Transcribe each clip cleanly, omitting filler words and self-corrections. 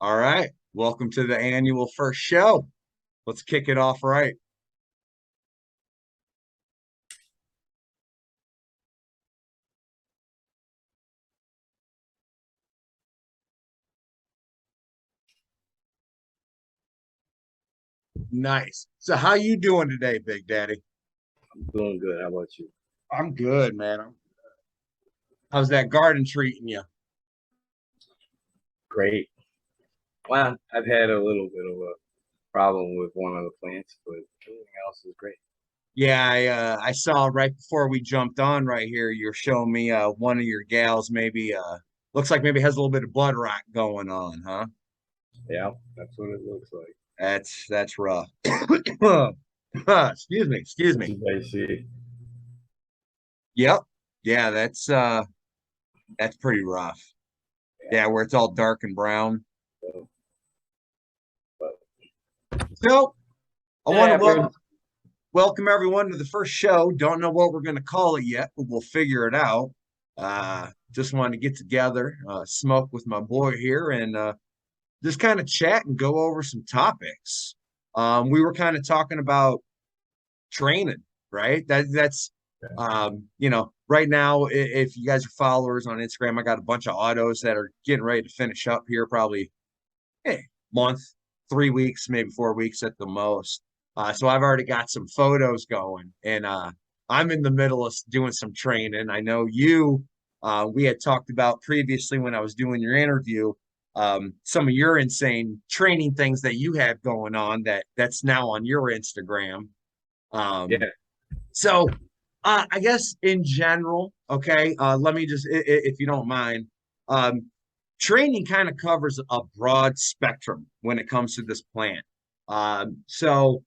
All right. Welcome to the annual first show. Let's kick it off right. Nice. So how you doing today, Big Daddy? Doing good. How about you? I'm good, man. How's that garden treating you? Great. Well, I've had a little bit of a problem with one of the plants, but everything else is great. Yeah, I saw right before we jumped on right here, you're showing me one of your gals maybe looks like maybe has a little bit of blood rot going on, huh? Yeah, that's what it looks like. That's rough. Excuse What me. you guys see? Yep. Yeah, that's pretty rough. Yeah. Yeah, where it's all dark and brown. So, but So I it want to happens. welcome everyone to the first show. Don't know what we're going to call it yet, but we'll figure it out. Just wanted to get together, smoke with my boy here, and just kind of chat and go over some topics. We were kind of talking about training, right? That's right now, if you guys are followers on Instagram, I got a bunch of autos that are getting ready to finish up here, probably month, 3 weeks, maybe 4 weeks at the most. So I've already got some photos going, and I'm in the middle of doing some training. I know we had talked about previously when I was doing your interview, some of your insane training things that you have going on that's now on your Instagram. Um, Yeah. so I guess in general, okay, let me just, if you don't mind, um, training kind of covers a broad spectrum when it comes to this plant. So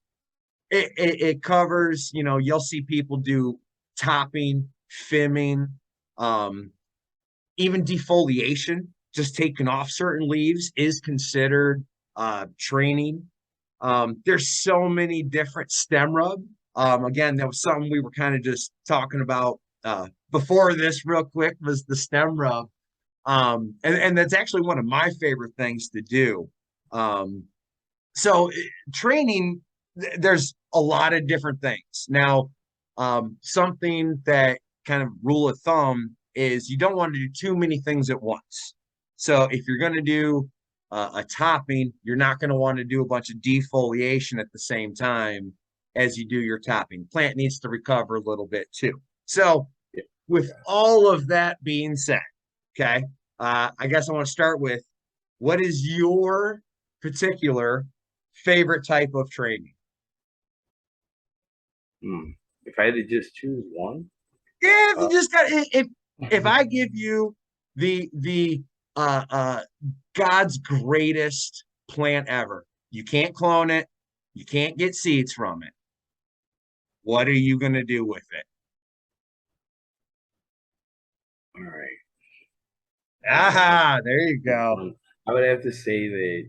it covers, you'll see people do topping, fimming, um, even defoliation, just taking off certain leaves is considered training. There's so many different stem rub. Again, that was something we were kind of just talking about before this, real quick, was the stem rub. And that's actually one of my favorite things to do. Um, so training, there's a lot of different things. Now, something that kind of rule of thumb is you don't want to do too many things at once. So if you're going to do a topping, you're not going to want to do a bunch of defoliation at the same time as you do your topping. Plant needs to recover a little bit too. So Yeah. with all of that being said, okay, I guess I want to start with what is your particular favorite type of training? Hmm. If I had to just choose one, Yeah, if uh, you just got if I give you the God's greatest plant ever, you can't clone it, you can't get seeds from it. What are you gonna do with it? all right. Ah, there you go. I would have to say that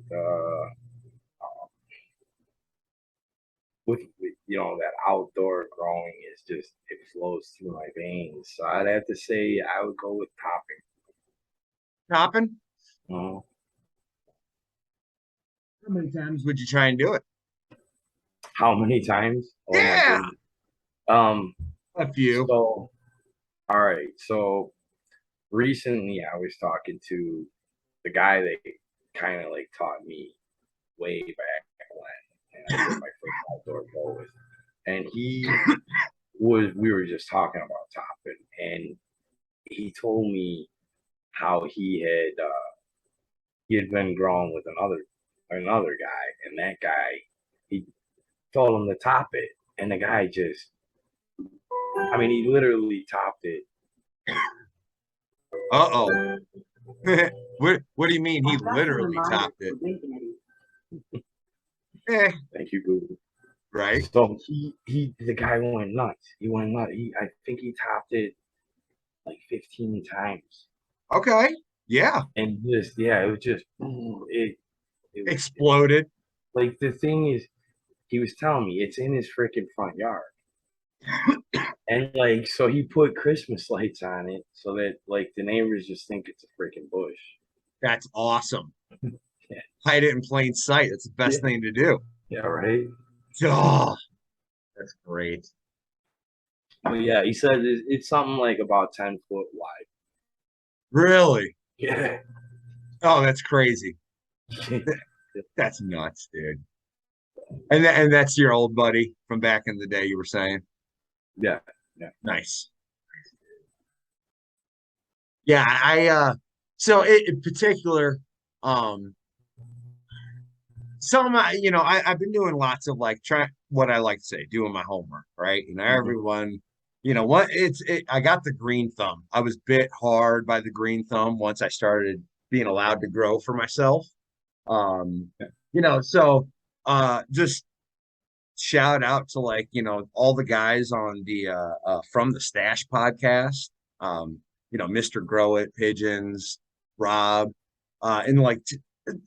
with that outdoor growing is just it flows through my veins. So I'd have to say I would go with topping. Topping? Uh, How many times would you try and do it? how many times? Oh my Yeah, goodness. Um, a few. so all right. So recently I was talking to the guy that kind of like taught me way back when, and I did my first outdoor bow with. And we were just talking about topping, and he told me how he had been growing with another guy, and that guy he told him to top it, and the guy just, I mean, he literally topped it. Uh-oh. What do you mean he literally topped it? Eh, Thank you, Google. right. So the guy went nuts. He went nuts. I think he topped it like 15 times, Okay. Yeah. and just yeah, it was just it was Exploded. like the thing is, he was telling me it's in his freaking front yard. And like, so he put Christmas lights on it so that like the neighbors just think it's a freaking bush. That's awesome. hide it in plain sight. It's the Yeah. best thing to do. Yeah, right. Oh, that's great. But yeah, he said it's something like about 10 foot wide. Really? Yeah. Oh, that's crazy. That's nuts, dude. And that's your old buddy from back in the day, you were saying. Yeah. Yeah. Nice. Yeah, so in particular, um some I've been doing lots of like trying what I like to say, doing my homework, right? Mhm. Everyone, what I got the green thumb. I was bit hard by the green thumb once I started being allowed to grow for myself. Um, Yeah. so just shout out to like, all the guys on the from the Stash podcast. Mr. Grow It, Pigeons, Rob, and like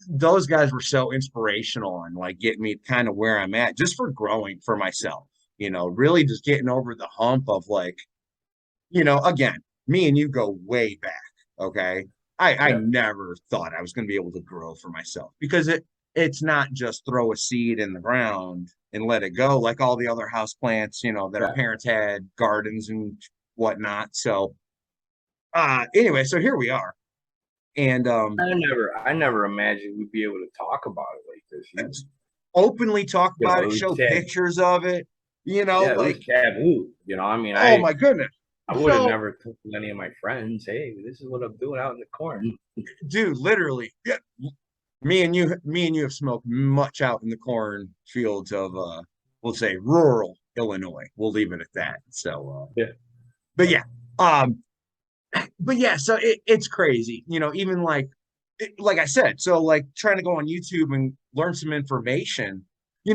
those guys were so inspirational and like getting me kind of where I'm at just for growing for myself, really just getting over the hump of like, again, me and you go way back. Okay. I Yeah. never thought I was going to be able to grow for myself because it's not just throw a seed in the ground and let it go like all the other house plants, that our Yeah. parents had gardens and whatnot. So anyway, so here we are. And I never imagined we'd be able to talk about it like this. openly talk about It it, was show tab. pictures of it, Yeah, it was like, taboo. I mean, oh my goodness. I would have So, never told any of my friends, "Hey, this is what I'm doing out in the corn." dude, literally, yeah, me and you have smoked much out in the cornfields of we'll say rural Illinois. We'll leave it at that. So Yeah. but yeah. Um but yeah, so it's crazy. Even like like I said, so like trying to go on YouTube and learn some information,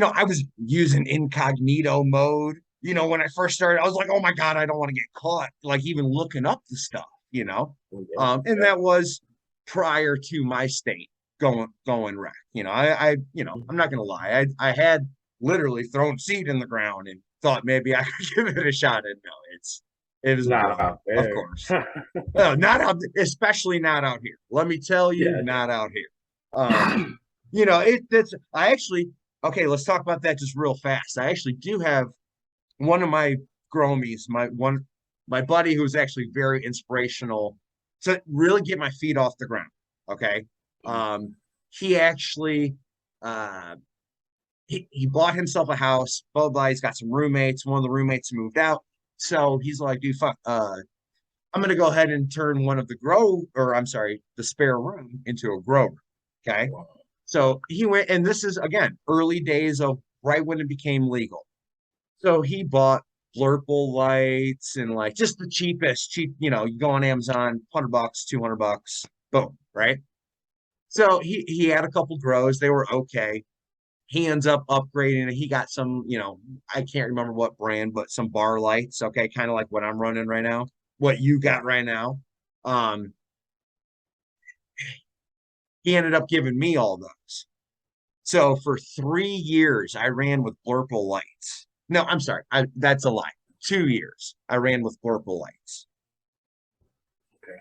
I was using incognito mode. When I first started, I was like, oh my God, I don't want to get caught, like even looking up the stuff, Well, yeah. and Yeah. that was prior to my state going wreck. I'm not gonna lie. I had literally thrown seed in the ground and thought maybe I could give it a shot. And no, it was a Not blowout, out of there. course. No, not out, especially not out here. Let me tell you, Yeah. not out here. It's I actually okay, let's talk about that just real fast. I actually do have one of my gromies, my buddy who's actually very inspirational to really get my feet off the ground. Okay. Um, he actually uh he bought himself a house, blah, blah, he's got some roommates. One of the roommates moved out. So he's like, dude, fuck, I'm gonna go ahead and turn one of the I'm sorry, the spare room into a grow room. Okay. So he went, and this is again early days of right when it became legal. So he bought blurple lights and like just the cheap, you go on Amazon, $100, $200, boom, right? So he had a couple grows, they were okay. He ends up upgrading it. He got some, I can't remember what brand, but some bar lights, okay, kind of like what I'm running right now, what you Yeah. got right now. Um, he ended up giving me all those. So for 3 years, I ran with blurple lights. No, I'm sorry. That's a lie. 2 years, I ran with blurple lights. Okay.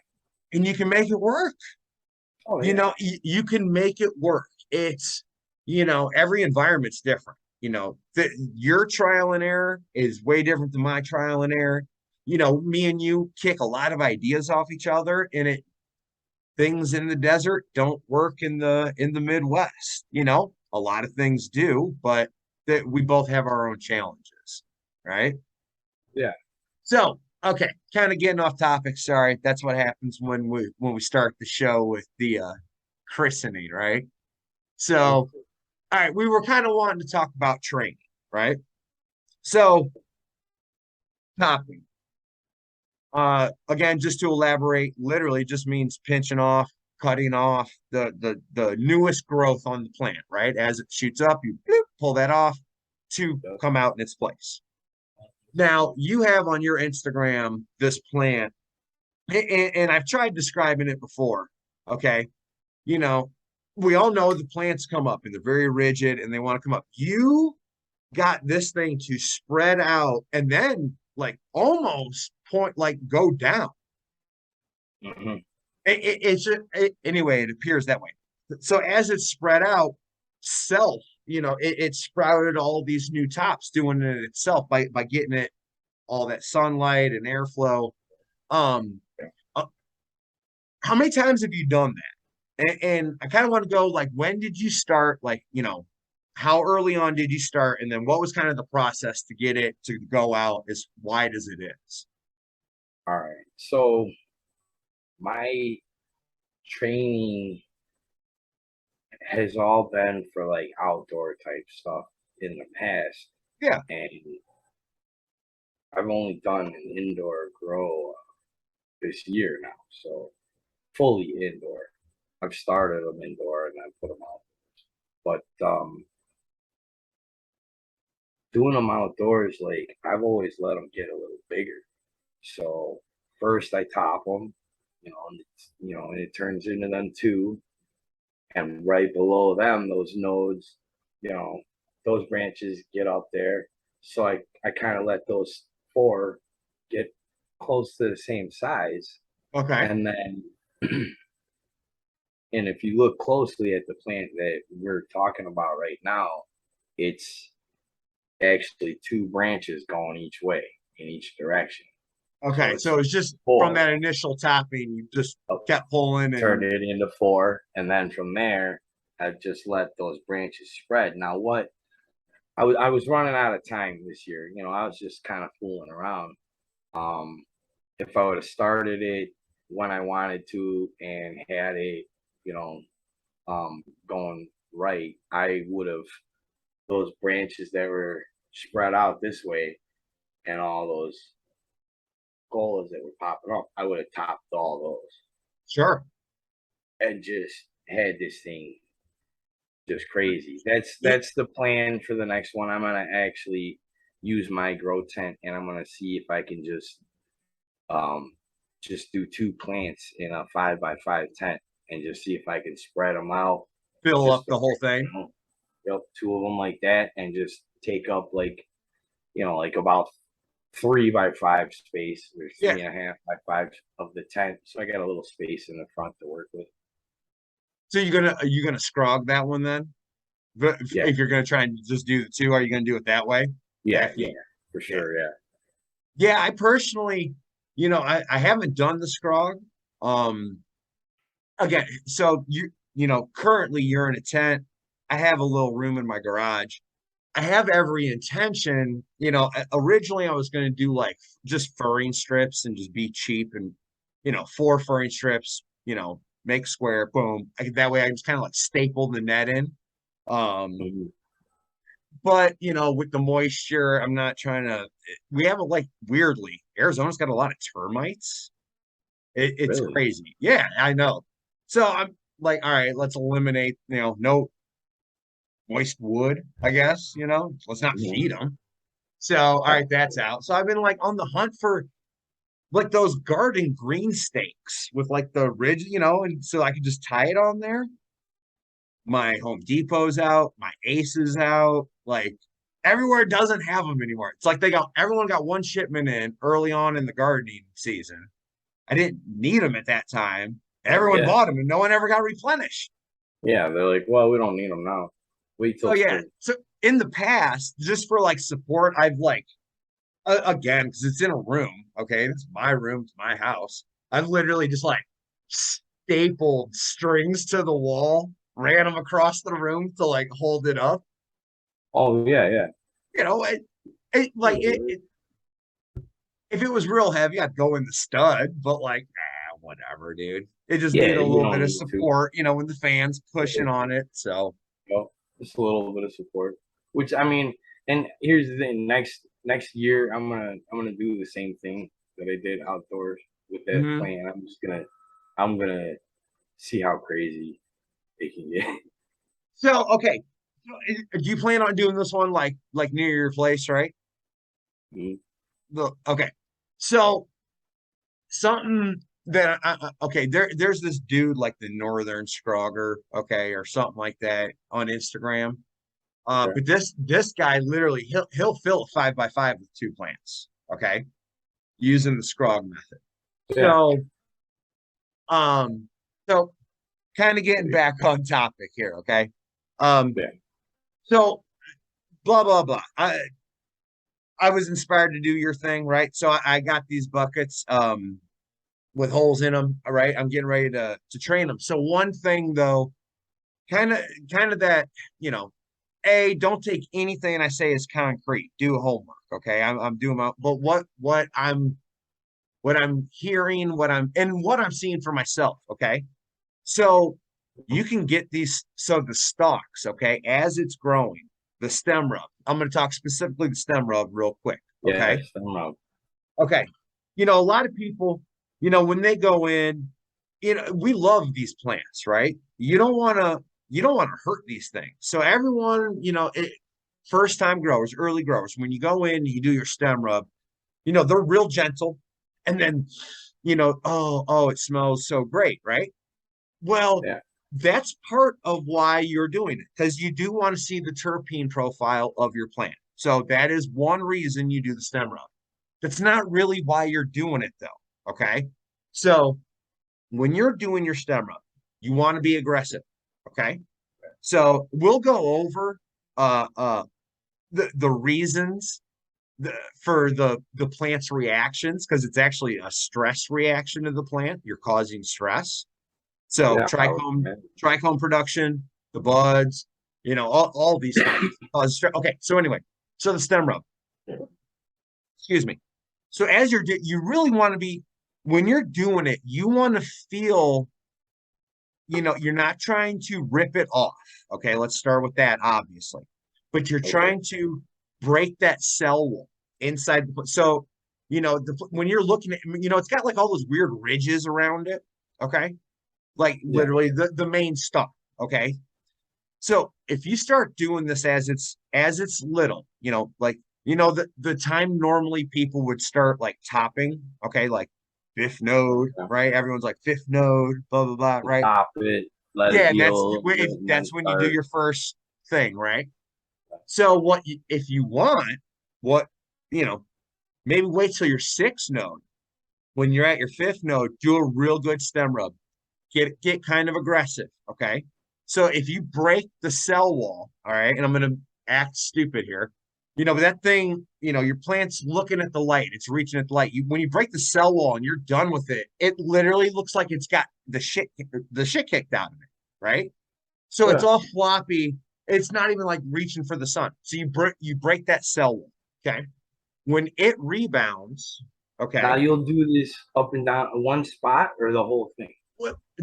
And you can make it work. Oh yeah. You can make it work. It's, every environment's different. Your trial and error is way different than my trial and error. Me and you kick a lot of ideas off each other, and things in the desert don't work in the Midwest. A lot of things do, but that we both have our own challenges, right? Yeah. So, okay, kind of getting off topic. Sorry, that's what happens when we start the show with the christening, right? So, all right, we were kind of wanting to talk about training, right? So, topping. Again, just to elaborate, literally just means pinching off, cutting off the newest growth on the plant, right? As it shoots up, you bloop, pull that off to come out in its place. Now, you have on your Instagram this plant, and I've tried describing it before. Okay. You know, we all know the plants come up and they're very rigid and they want to come up. You got this thing to spread out and then like almost point, like go down. Mm-hmm. Anyway, it appears that way. So as it spread out, self, it sprouted all these new tops doing it itself by getting it all that sunlight and airflow. Um, uh, how many times have you done that? And I kind of want to go like, when did you start? Like, how early on did you start? And then what was kind of the process to get it to go out as wide as it is? All right. So my training has all been for like outdoor type stuff in the past. Yeah. And I've only done an indoor grow this year now. So fully indoor. I've started them indoor and I put them out. But doing them outdoors, like I've always let them get a little bigger. So first I top them, and it turns into them two, and right below them, those nodes, you know, those branches get up there. So I kind of let those four get close to the same size, Okay. and then and if you look closely at the plant that we're talking about right now, it's actually two branches going each way in each direction. So Okay. it's So it's just from four. that initial topping, you just kept pulling Turned and it into four, and then from there, I just let those branches spread. Now, what I was running out of time this year. I was just kind of fooling around. Um, if I would have started it when I wanted to and had it, you know, going right, I would have those branches that were spread out this way and all those goals that were popping up. I would have topped all those sure. and just had this thing just crazy. That's Yeah. that's the plan for the next one. I'm gonna actually use my grow tent and I'm gonna see if I can um just do two plants in a 5x5 tent and just see if I can spread them out. Fill up Just the whole thing. yep, two of them like that and just take up like about 3x5 space. There's Yeah. 3.5x5 of the tent, so I got a little space in the front to work with. So are you gonna scrog that one then? But if, Yeah, if you're gonna try and just do the two, are you gonna do it that way? yeah, After yeah, you, for yeah. sure. Yeah. Yeah, I personally, I haven't done the scrog. Um, again, so currently you're in a tent. I have a little room in my garage. I have every intention, originally I was going to do like just furring strips and just be cheap and, four furring strips, make square, boom. That way I just kind of like staple the net in. Um, Mhm. but with the moisture, I'm not trying to, we have like weirdly, Arizona's got a lot of termites. It's Really? crazy. Yeah, I know. So I'm like, all right, let's eliminate, no moist wood, I guess, let's not Mhm. feed them. So, all right, that's out. So I've been like on the hunt for like those garden green stakes with like the ridge, and so I could just tie it on there. My Home Depot's out, my Ace is out, like everywhere doesn't have them anymore. It's like everyone got one shipment in early on in the gardening season. I didn't need them at that time. Everyone Yeah. bought them and no one ever got replenished. Yeah. They're like, well, we don't need them now. Wait So till yeah, spring. so in the past, just for like support, I've like again, because it's in a room. Okay, it's my room, it's my house. I've literally just like stapled strings to the wall, ran them across the room to like hold it up. Oh, yeah, yeah. You know, if it was real heavy, I'd go in the stud, but like, whatever, dude. It just Yeah, need a you little don't bit of need to. support, when the fans pushing on it. So, Just a little bit of support. Which I mean, and here's the thing: next year, I'm gonna do the same thing that I did outdoors with that mhm. plan. I'm gonna see how crazy it can get. So okay. Do you plan on doing this one like near your place, right? Mhm. Okay. So something that okay, there's this dude like the Northern Scrogger, okay, or something like that on Instagram. Okay. But this guy literally he'll fill a 5x5 with two plants, okay, using the Scrog method. Yeah. So um so kind of getting back on topic here, okay? Um, Yeah. so blah blah blah. I was inspired to do your thing, right? So I got these buckets with holes in them. All right, I'm getting ready to train them. So one thing though, kind of that, you know, don't take anything I say as concrete. Do homework, okay? I'm doing my, but what I'm hearing, what I'm seeing for myself, okay? So you can get these, so the stalks, okay, as it's growing, the stem rub. I'm going to talk specifically the stem rub real quick, okay? Yes, I'm out. Okay. You know, a lot of people, you know, when they go in, you know, we love these plants, right? You don't want to hurt these things. So everyone, you know, first time growers, early growers, when you go in, you do your stem rub, you know, they're real gentle. And then, you know, oh, it smells so great, right? Well, Yeah. that's part of why you're doing it, because you do want to see the terpene profile of your plant. So that is one reason you do the stem rub. That's not really why you're doing it though. Okay. So when you're doing your stem rub, you want to be aggressive. Okay. So we'll go over uh uh the reasons for the plant's reactions, because it's actually a stress reaction to the plant. You're causing stress. So Yeah. trichome production, the buds, you know, all these things cause stress. Okay. So anyway, so the stem rub, excuse me. So as you really want to be, when you're doing it, you want to feel, you know, you're not trying to rip it off. Okay, let's start with that, obviously. But you're Okay. trying to break that cell wall inside so, you know, when you're looking at, you know, it's got like all those weird ridges around it. Okay. Like Yeah. literally the main stalk. Okay. So if you start doing this as it's little, you know, like, you know, the time normally people would start like topping, okay, like fifth node, Yeah. right? Everyone's like fifth node, blah blah blah, right? Top it, let it Yeah, and heal a little bit, and then that's when you do start. your first thing, right? So if you want, what, you know, maybe wait till your sixth node. When you're at your fifth node, do a real good stem rub. Get kind of aggressive, okay? So if you break the cell wall, all right, and I'm gonna act stupid here, you know, but that thing, you know, your plant's looking at the light, it's reaching at the light. When you break the cell wall and you're done with it, it literally looks like it's got the shit kicked out of it, right? So it's Yeah. all floppy. It's not even like reaching for the sun. So you break that cell wall, okay? When it rebounds, Now okay, you'll do this up and down one spot or the whole thing.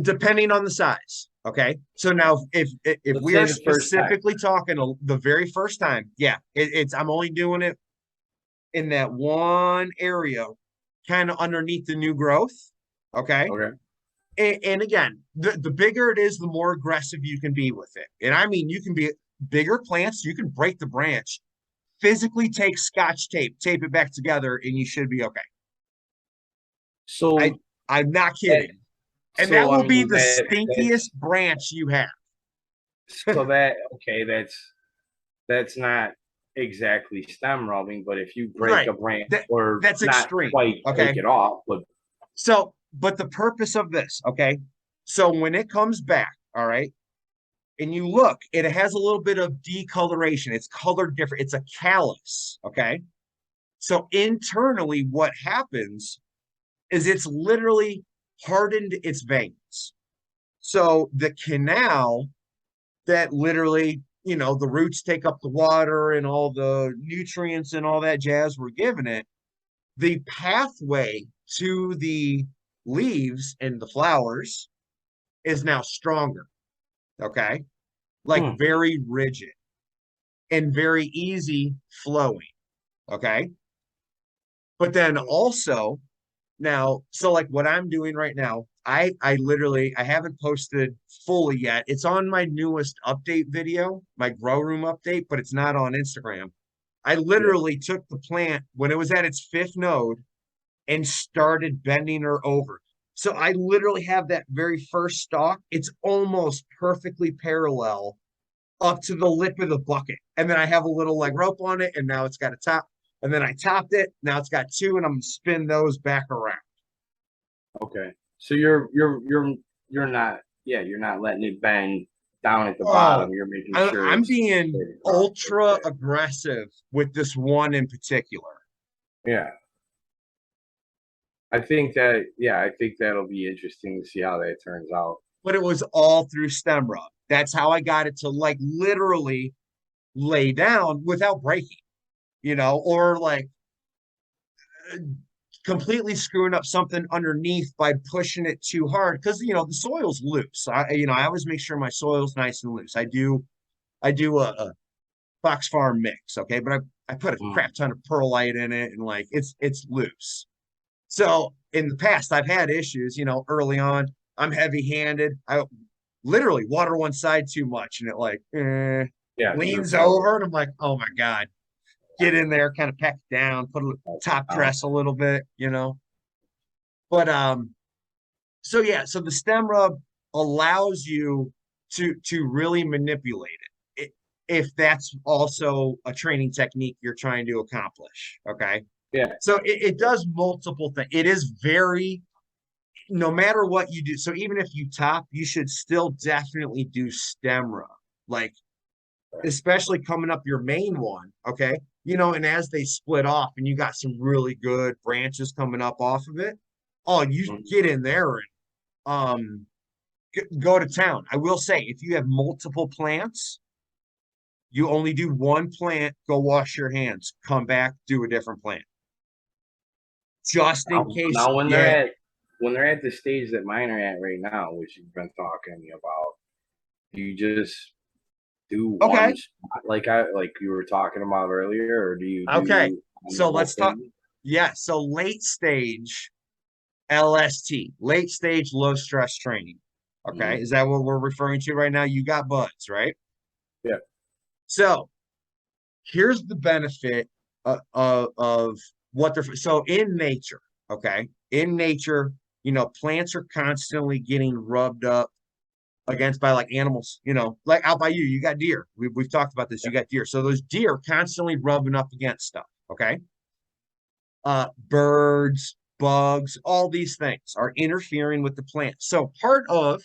depending on the size. Okay. So now if Let's we say are the first time. specifically talking the very first time, yeah, it's I'm only doing it in that one area, kind of underneath the new growth. Okay. Okay. And again, the bigger it is, the more aggressive you can be with it. And I mean, you can be bigger plants, you can break the branch, physically take scotch tape it back together, and you should be okay. I So I'm not that, kidding. And that so I will be mean the that's stinkiest branch you have. so that okay, that's not exactly stem rubbing, but if you break Right. a branch That or that's not extreme. quite take Okay. it off, but So, but the purpose of this, okay. So when it comes back, all right, and you look, it has a little bit of decoloration. It's colored different. It's a callus. Okay. So internally, what happens is it's literally hardened its veins. So the canal that literally, you know, the roots take up the water and all the nutrients and all that jazz we're giving it, the pathway to the leaves and the flowers is now stronger. Okay. Like hmm, very rigid and very easy flowing. Okay. But then also now, so like what I'm doing right now, I literally I haven't posted fully yet. It's on my newest update video, my grow room update, but it's not on Instagram. I yeah. literally took the plant when it was at its fifth node and started bending her over. So I literally have that very first stalk. It's almost perfectly parallel up to the lip of the bucket. And then I have a little like rope on it, and now it's got a top. And then I topped it. Now it's got two, and I'm gonna spin those back around. Okay. So you're not you're not letting it bend down at the Oh, bottom. You're making sure I'm it's being straight across. ultra aggressive with this one in particular. Yeah. I think that'll be interesting to see how that turns out. But it was all through stem rub. That's how I got it to like literally lay down without breaking, or like completely screwing up something underneath by pushing it too hard because the soil's loose. I always make sure my soil's nice and loose. I do a Fox Farm mix, okay, but I put a Mm. crap ton of perlite in it and like it's loose. So in the past, I've had issues, early on. I'm heavy-handed. I literally water one side too much, and it like Yeah, leans droops over. over, and I'm like, oh my God, get in there, kind of peck down, put a top dress a little bit. But so yeah, so the stem rub allows you to really manipulate it, if that's also a training technique you're trying to accomplish. Okay. Yeah. So it does multiple things. It is very, no matter what you do. So even if you top, you should still definitely do stem rub, like especially coming up your main one. Okay. And as they split off and you got some really good branches coming up off of it, oh, you Mm. get in there and go to town. I will say, if you have multiple plants, you only do one plant, go wash your hands, come back, do a different plant. Just in case Now you get when they're at the stage that mine are at right now, which you've been talking to me about, you just do okay. one spot like you were talking about earlier, or do you Okay. do So the whole let's talk. thing? Yeah. So late stage LST, late stage low stress training. Okay. Mm. Is that what we're referring to right now? You got buds, right? Yeah. So here's the benefit of what they're so in nature. Okay. In nature, plants are constantly getting rubbed up against by like animals, like out by you got deer. We've talked about this. You got deer. So those deer constantly rubbing up against stuff. Okay. Birds, bugs, all these things are interfering with the plant. So part of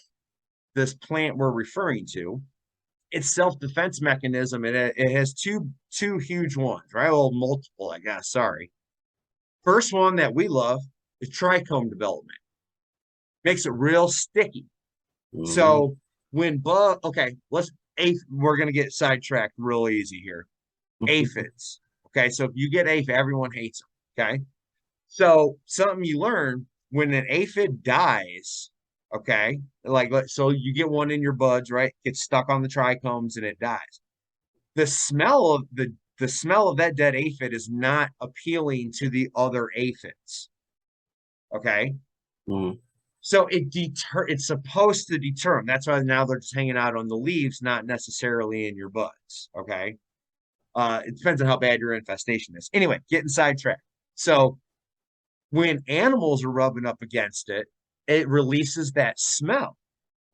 this plant we're referring to, it's self-defense mechanism. It has two huge ones, right? Well, multiple, I guess. Sorry. First one that we love is trichome development. Makes it real sticky. Mm-hmm. So okay, we're gonna get sidetracked real easy here. Aphids. Okay, so if you get aphid, everyone hates them. Okay, so something you learn when an aphid dies. Okay, like so you get one in your buds, right? Gets stuck on the trichomes and it dies. The smell of that dead aphid is not appealing to the other aphids. Okay, Mm. so it's supposed to deter them. That's why now they're just hanging out on the leaves, not necessarily in your buds. Okay. It depends on how bad your infestation is. Anyway, getting sidetracked. So when animals are rubbing up against it, it releases that smell.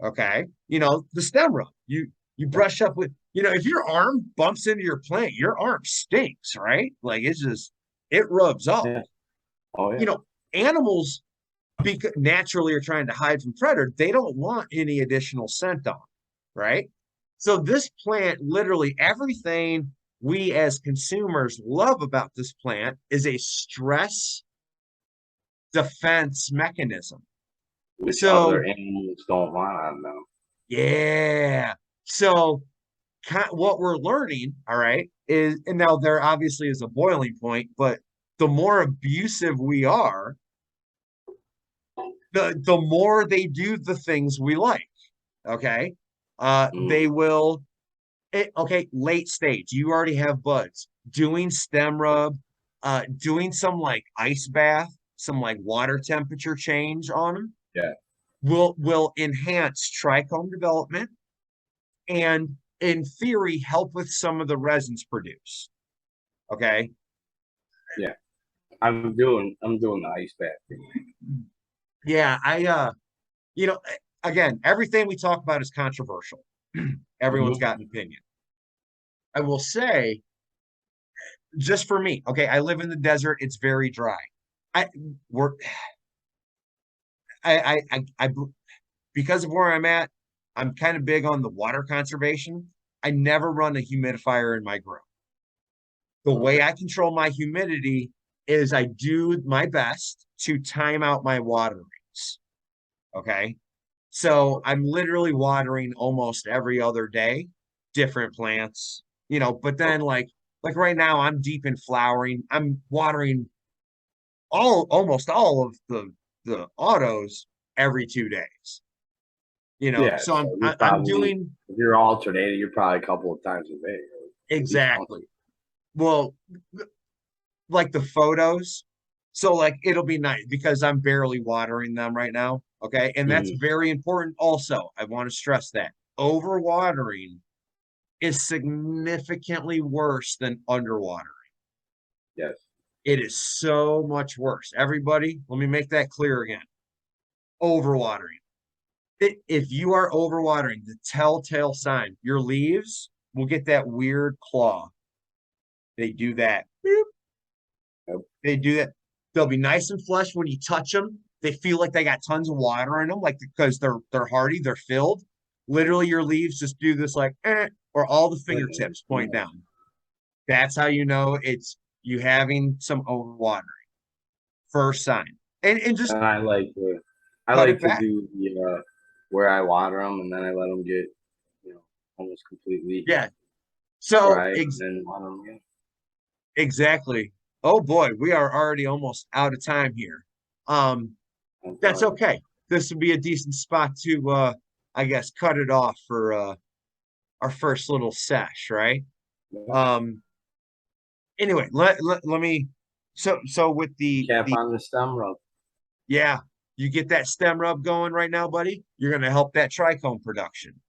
Okay. The stem rub. You brush up with, if your arm bumps into your plant, your arm stinks, right? Like it rubs off. Yeah. Oh You yeah. know, animals because naturally are trying to hide from predator, they don't want any additional scent on, right? So this plant, literally everything we as consumers love about this plant is a stress defense mechanism. Which other So animals don't want on them. yeah, so what we're learning, all right, is and now there obviously is a boiling point, but the more abusive we are, the more they do the things we like. Okay. Mm. They will okay, late stage. You already have buds. Doing stem rub, doing some like ice bath, some like water temperature change on them Yeah. will enhance trichome development and in theory help with some of the resins produced. Okay. Yeah. I'm doing the ice bath thing. Yeah, you know, again, everything we talk about is controversial. Everyone's got Mm-hmm. an opinion. I will say, just for me, okay, I live in the desert, it's very dry. I we're I because of where I'm at, I'm kind of big on the water conservation. I never run a humidifier in my grow. The way Okay. I control my humidity is I do my best to time out my waterings. Okay. So I'm literally watering almost every other day, different plants, but then Okay. like right now I'm deep in flowering. I'm watering almost all of the autos every 2 days. Yeah. So So you're I'm probably, doing if you're alternating, you're probably a couple of times a day, or at least once. exactly. Well, like the photos. So like it'll be nice because I'm barely watering them right now. Okay. And that's Mhm. very important. Also, I want to stress that overwatering is significantly worse than underwatering. Yes. It is so much worse. Everybody, let me make that clear again. Overwatering. If you are overwatering, the telltale sign, your leaves will get that weird claw. They do that. Yep. They do that. They'll be nice and flush when you touch them. They feel like they got tons of water in them, like because they're hardy, they're filled. Literally, your leaves just do this like, or all the fingertips point Yeah. down. That's how you know it's you having some overwatering. First sign, and just And I cut it like to back. do the where I water them and then I let them get, almost completely Yeah. So dry and then water them again. exactly. Oh boy, we are already almost out of time here. Um, I'm that's sorry. okay. This would be a decent spot to I guess cut it off for our first little sesh, right? Yeah. Um anyway, let me so with Cap the on the stem rub. yeah, you get that stem rub going right now, buddy. You're gonna help that trichome production.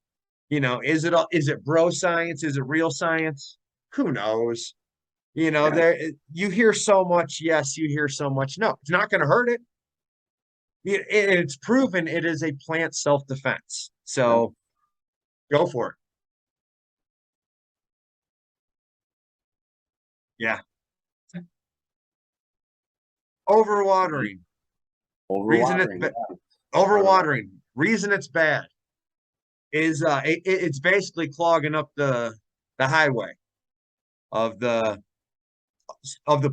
Is it bro science? Is it real science? Who knows? Yeah. There you hear so much, yes, you hear so much. No, it's not gonna hurt it. It's proven it is a plant self-defense. Yeah. So go for it. Yeah. Overwatering. Reason it's Overwatering. Yeah. Part of that. overwatering. Reason it's bad is it's basically clogging up the highway of the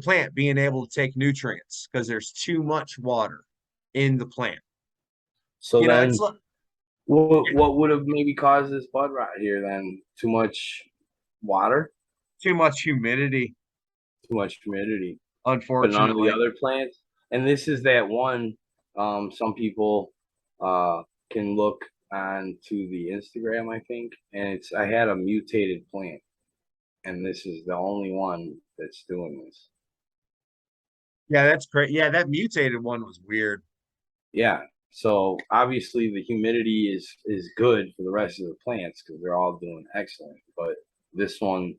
plant being able to take nutrients because there's too much water in the plant. So It's then like yeah, what would have maybe caused this bud rot here then? Too much water, too much humidity, too much humidity. But none of the unfortunately. other plants. And this is that one. Some people can look on to the Instagram, I think, and I had a mutated plant, and this is the only one that's doing this. Yeah, that's great. Yeah, that mutated one was weird. Yeah. So obviously the humidity is good for the rest of the plants because they're all doing excellent. But this one,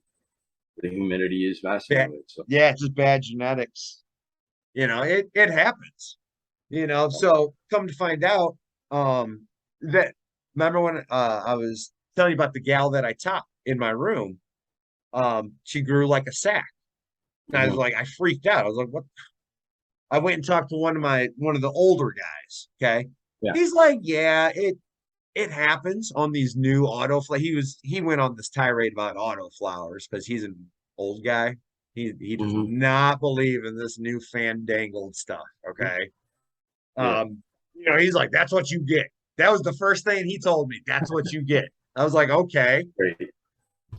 the humidity is messing Bad, with it. So yeah, it's just bad genetics. It happens. So come to find out, that remember when I was telling you about the gal that I taught in my room? She grew like a sack. And I was mhm. like, I freaked out. I was like, what? I went and talked to one of the older guys. Okay. Yeah. He's like, yeah, it happens on these new he went on this tirade about auto flowers because he's an old guy. He does Hmm. not believe in this new fandangled stuff. Okay. Yeah. He's like, that's what you get. That was the first thing he told me. That's what you get. I was like, okay. Great.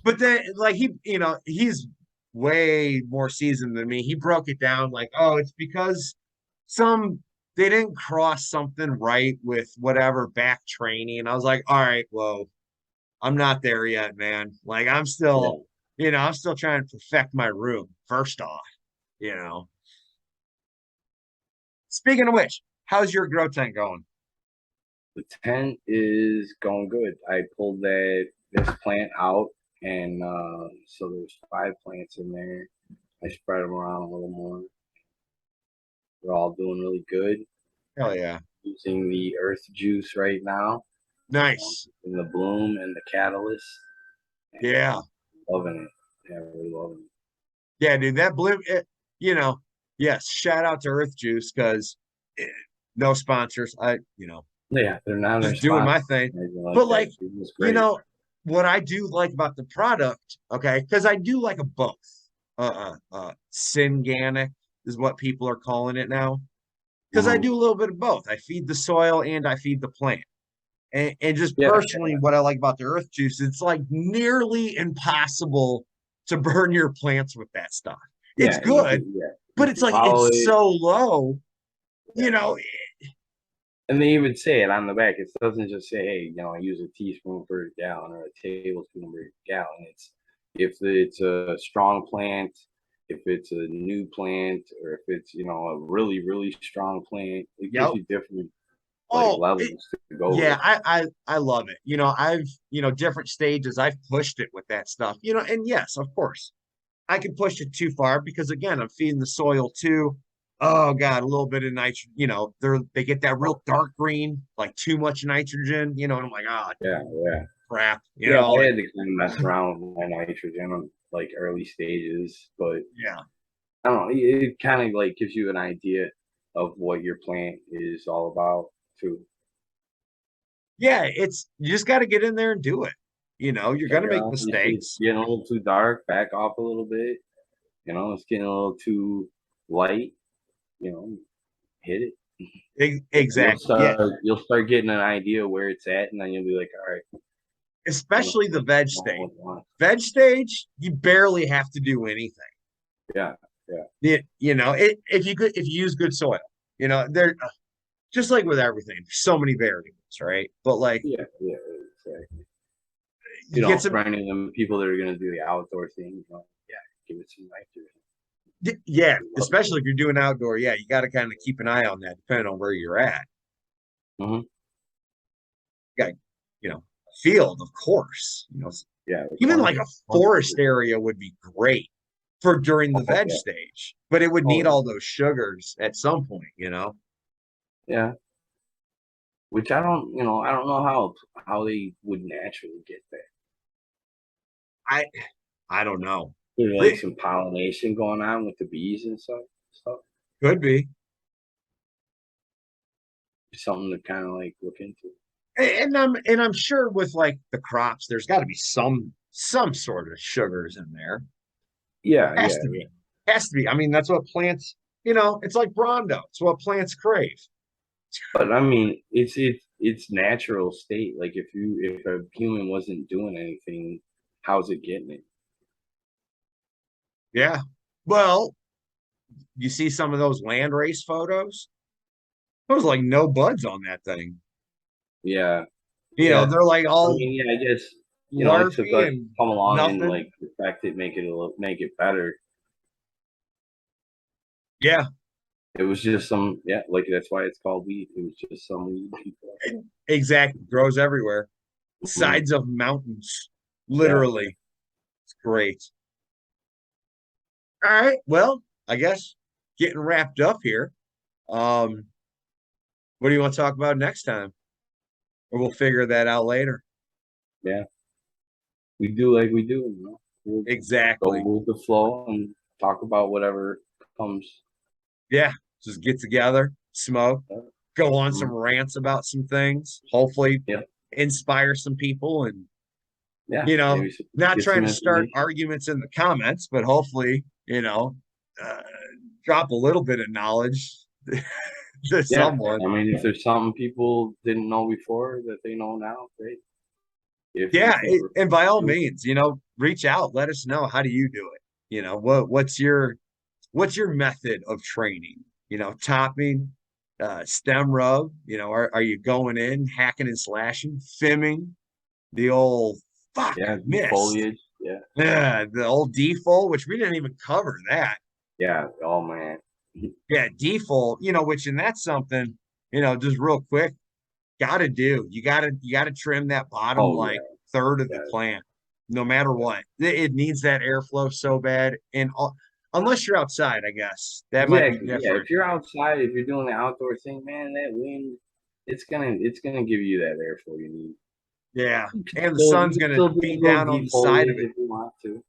But then like he's way more seasoned than me. He broke it down like, oh, it's because some they didn't cross something right with whatever back training. I was like, all right, well, I'm not there yet, man. Like Yeah. I'm still trying to perfect my room, first off, you know. Speaking of which, how's your grow tent going? The tent is going good. I pulled this plant out, and so there's 5 plants in there. I spread them around a little more. They're all doing really good. Hell yeah. Using the earth juice right now, Nice. in the bloom and the catalyst, and Yeah. loving it. Yeah, really loving it. Yeah, dude, that blue, yes, shout out to Earth Juice because no sponsors. Yeah, they're not in their just doing my spots. thing. Like But that. like, It's you great. know, what I do like about the product, okay, because I do like a both. Synganic is what people are calling it now. Because I Hmm. do a little bit of both. I feed the soil and I feed the plant. And just Yeah, personally, what I like about the earth juice, it's like nearly impossible to burn your plants with that stuff. It's yeah, you good, can, yeah, but you it's can like follow it's it. so low, you Yeah, know. and they even say it on the back. It doesn't just say, "Hey, use a teaspoon per gallon or a tablespoon per gallon." It's if it's a strong plant, if it's a new plant, or if it's a really really strong plant. It gives Yep. you different like Oh, levels to go yeah, with. I love it. I've different stages. I've pushed it with that stuff. And yes, of course, I can push it too far because again, I'm feeding the soil too. Oh God, a little bit of nitrogen. They get that real dark green, like too much nitrogen. And I'm like, ah, Yeah, yeah, crap. yeah. I had to kind of mess around with my nitrogen on like early stages, but Yeah, I don't know. It kind of like gives you an idea of what your plant is all about too. yeah. It's you just got to get in there and do it. You're Check gonna it make out. You see it's mistakes. getting a little too dark, back off a little bit. It's getting a little too light. You know, hit it. Exactly. Yeah, You'll start getting an idea where it's at, and then you'll be like, all right, especially the veg know stage. what you want. Veg stage, you barely have to do anything. Yeah, yeah, If you use good soil, they're just like with everything. There's so many variables, right? But like yeah, yeah. Exactly. you get some, For any of them people that are gonna do the outdoor thing, yeah, give it some nitrogen. yeah, They love especially it. if you're doing outdoor. Yeah, you got to kind of keep an eye on that, depending on where you're at. Hmm. You got, field, of course. Yeah, the Even corn, like a corn. forest area would be great for during the Oh veg yeah, stage, but it would oh need yeah, all those sugars at some point. yeah. Which I don't know how they would naturally get there. I I don't know. There's like It some pollination going on with the bees and stuff. could be. Something to kind of like look into. And I'm sure with like the crops, there's got to be some sort of sugars in there. Yeah, Has yeah, to yeah. be. Has to be. I mean, that's what plants, it's like Brondo. It's what plants crave. But I mean, it's natural state. Like if a human wasn't doing anything, how's it getting it? Yeah. Well, you see some of those land race photos? There was like no buds on that thing. Yeah, yeah. They're like I all mean, yeah, I guess it took larvae us and come along and nothing. like perfect it, make it better. Yeah, It was just some, yeah, like that's why it's called weed. It was just some weed people. exactly. Grows everywhere. Mhm. Sides of mountains. Yeah, Literally. It's great. All right. Well, I guess getting wrapped up here. Um, what do you want to talk about next time? Or we'll figure that out later. yeah. We do like we do. We'll go Exactly. with the flow and talk about whatever comes. Yeah. Just get together, smoke, Yeah, go on some mhm. rants about some things, hopefully Yeah, inspire some people and, yeah. Maybe not get trying some to start information. arguments in the comments, but hopefully, uh, drop a little bit of knowledge to Yeah, someone. I mean, if there's something people didn't know before that they know now, great. If you Yeah, think we're and by all doing, means, reach out, let us know how do you do it. What's your method of training? Topping, stem rub. Are you going in, hacking and slashing, fimming, the old fuck yeah, missed. foliage, yeah, Yeah, the old default, which we didn't even cover that. yeah. Oh man, Yeah, default, which and that's something, just real quick, gotta do. You gotta trim that bottom oh yeah, like third of the yeah, plant, no matter yeah. what. It needs that airflow so bad. And unless you're outside, I guess that might be Exactly. Yeah, different. if you're outside, if you're doing the outdoor thing, man, that wind, it's gonna give you that airflow you need. Yeah. And the sun's You can gonna still do a beat little down on the side of defoliate it. if you want to.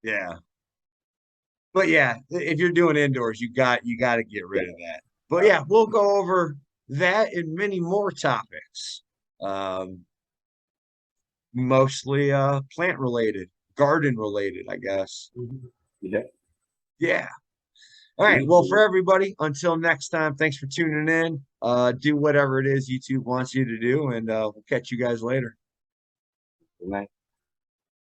Yeah. But yeah, if you're doing indoors, you got to get Yeah, rid of that. But yeah, we'll go over that and many more topics. Um, Mostly plant related, garden related, I guess. Yeah. Yeah. All right. Cool, Well, for cool. everybody, until next time, thanks for tuning in. Do whatever it is YouTube wants you to do, and we'll catch you guys later. Good night.